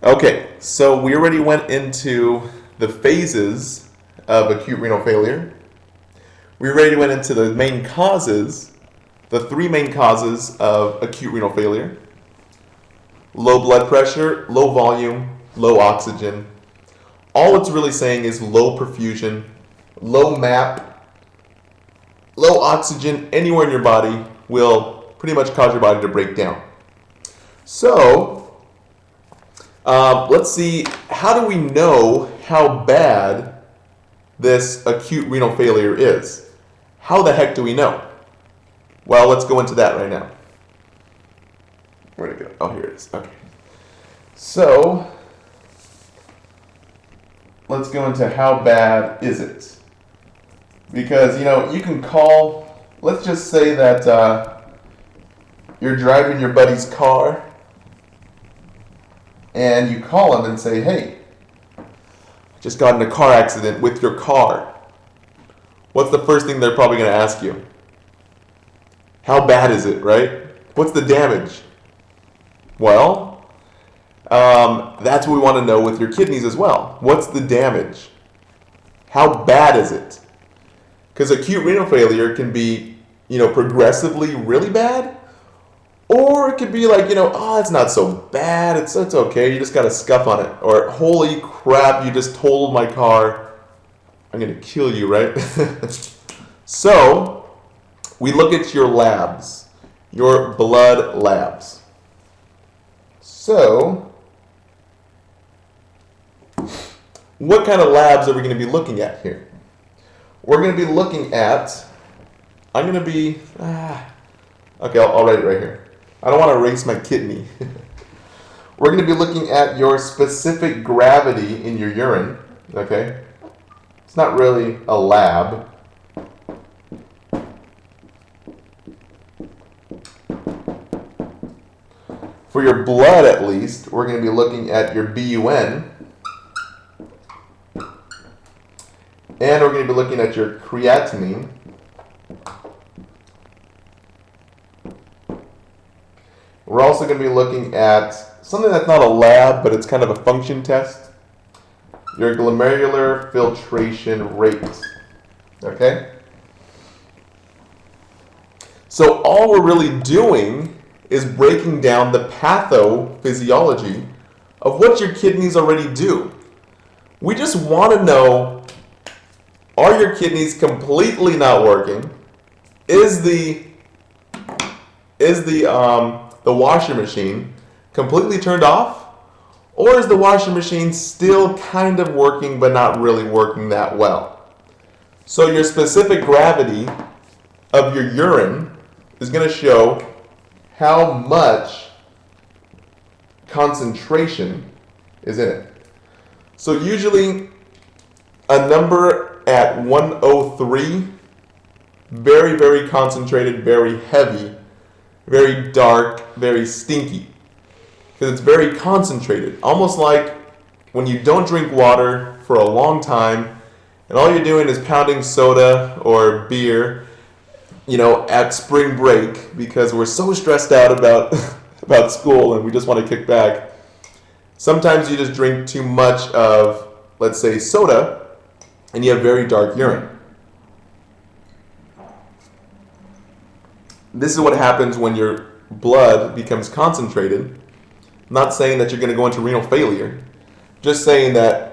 Okay, so we already went into the phases of acute renal failure. We already went into the main causes, the three main causes of acute renal failure: low blood pressure, low volume, low oxygen. All it's really saying is low perfusion, low MAP, low oxygen anywhere in your body will pretty much cause your body to break down. So, let's see, how do we know how bad this acute renal failure is? How the heck do we know? Well, let's go into that right now. Where'd it go? Oh, here it is. Okay. So, let's go into how bad is it? Because, you can call, let's just say that you're driving your buddy's car and you call him and say, hey, I just got in a car accident with your car. What's the first thing they're probably going to ask you? How bad is it, right? What's the damage? Well, that's what we want to know with your kidneys as well. What's the damage? How bad is it? Because acute renal failure can be, progressively really bad, or it could be like, it's not so bad, it's okay, you just got a scuff on it. Or, holy crap, you just totaled my car, I'm going to kill you, right? So, we look at your labs, your blood labs. So, what kind of labs are we going to be looking at here? We're going to be looking at, I'll write it right here. I don't want to erase my kidney. We're going to be looking at your specific gravity in your urine, okay? It's not really a lab. For your blood, at least, we're going to be looking at your BUN. And we're going to be looking at your creatinine. We're also going to be looking at something that's not a lab, but it's kind of a function test. Your glomerular filtration rate. Okay? So all we're really doing is breaking down the pathophysiology of what your kidneys already do. We just want to know, are your kidneys completely not working? Is the washer machine completely turned off? Or is the washer machine still kind of working but not really working that well? So your specific gravity of your urine is going to show how much concentration is in it. So usually a number at 103, very, very concentrated, very heavy, very dark, very stinky. Because it's very concentrated. Almost like when you don't drink water for a long time and all you're doing is pounding soda or beer, at spring break because we're so stressed out about school and we just want to kick back. Sometimes you just drink too much of, let's say, soda and you have very dark urine. This is what happens when your blood becomes concentrated. I'm not saying that you're going to go into renal failure. Just saying that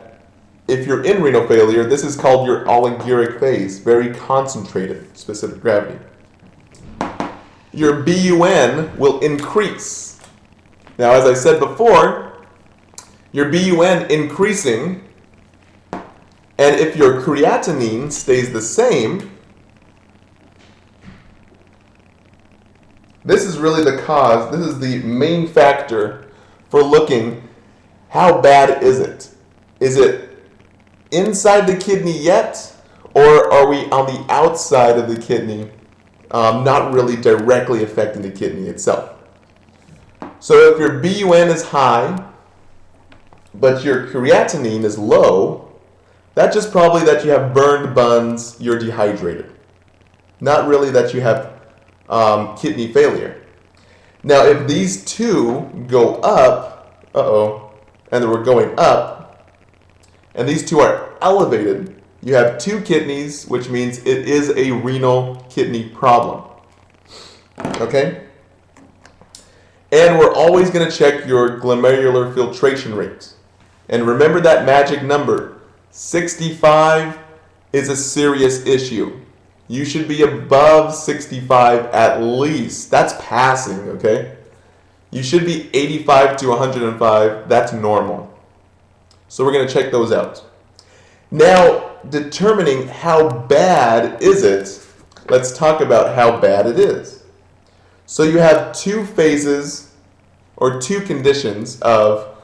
if you're in renal failure, this is called your oliguric phase, very concentrated, specific gravity. Your BUN will increase. Now, as I said before, your BUN increasing, and if your creatinine stays the same, this is really the cause, this is the main factor for looking how bad is it. Is it inside the kidney yet, or are we on the outside of the kidney, not really directly affecting the kidney itself? So if your BUN is high, but your creatinine is low, that's just probably that you have burned buns, you're dehydrated. Not really that you have kidney failure. Now, if these two go up, and we're going up, and these two are elevated, you have 2 kidneys, which means it is a renal kidney problem. Okay? And we're always going to check your glomerular filtration rate. And remember that magic number. 65 is a serious issue. You should be above 65 at least. That's passing, okay? You should be 85 to 105. That's normal. So we're going to check those out. Now, determining how bad is it, let's talk about how bad it is. So you have 2 phases or 2 conditions of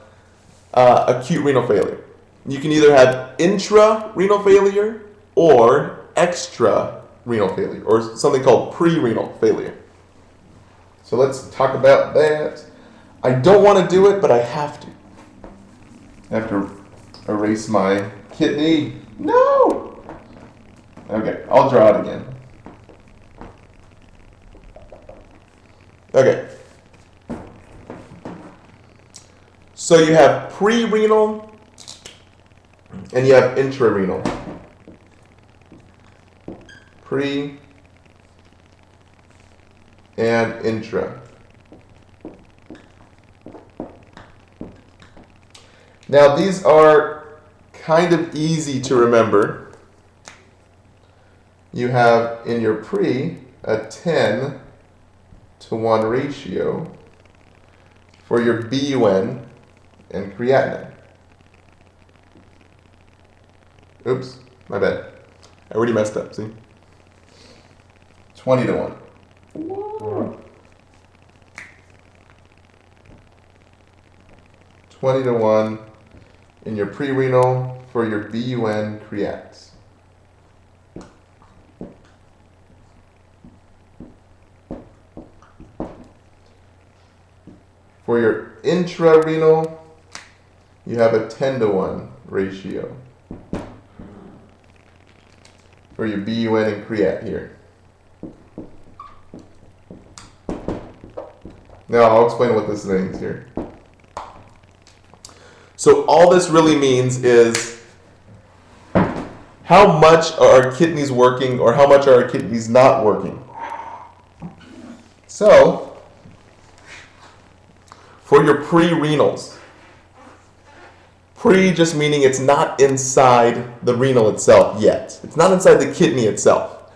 acute renal failure. You can either have intra-renal failure or extra-renal failure, or something called pre-renal failure. So let's talk about that. I don't want to do it, but I have to. I have to erase my kidney. No! Okay, I'll draw it again. Okay. So you have pre-renal and you have intra-renal. Pre and intra. Now these are kind of easy to remember. You have in your pre a 10 to 1 ratio for your BUN and creatinine. Oops, my bad. I already messed up, see? 20 to 1. Whoa. 20 to 1 in your pre-renal for your BUN creats. For your intra-renal, you have a 10 to 1 ratio for your BUN and creat here. Now I'll explain what this means here. So all this really means is how much are our kidneys working or how much are our kidneys not working. So for your pre-renals, pre just meaning it's not inside the renal itself yet. It's not inside the kidney itself.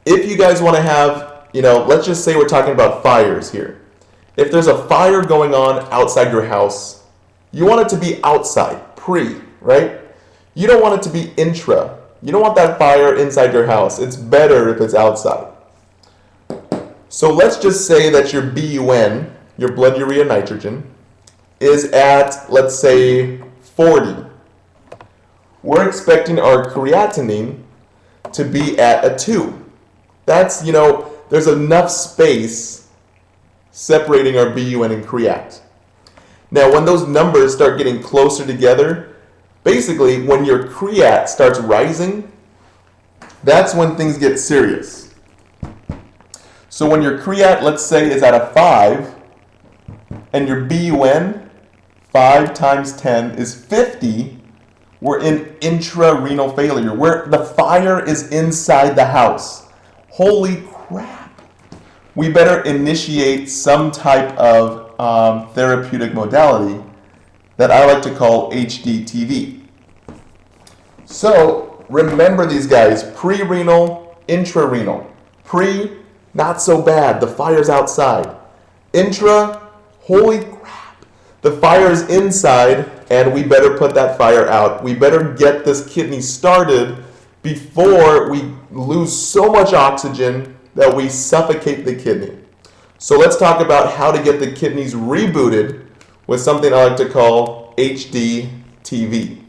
If you guys want to have, let's just say we're talking about fires here. If there's a fire going on outside your house, you want it to be outside, pre, right? You don't want it to be intra. You don't want that fire inside your house. It's better if it's outside. So let's just say that your BUN, your blood urea nitrogen, is at, let's say, 40. We're expecting our creatinine to be at a 2. That's, there's enough space separating our BUN and creat. Now, when those numbers start getting closer together, basically, when your creat starts rising, that's when things get serious. So when your creat, let's say, is at a 5, and your BUN, 5 times 10 is 50, we're in intra-renal failure, where the fire is inside the house. Holy crap. We better initiate some type of therapeutic modality that I like to call HDTV. So remember these guys, pre-renal, intra-renal. Pre, not so bad, the fire's outside. Intra, holy crap, the fire's inside and we better put that fire out. We better get this kidney started before we lose so much oxygen that we suffocate the kidney. So let's talk about how to get the kidneys rebooted with something I like to call HDTV.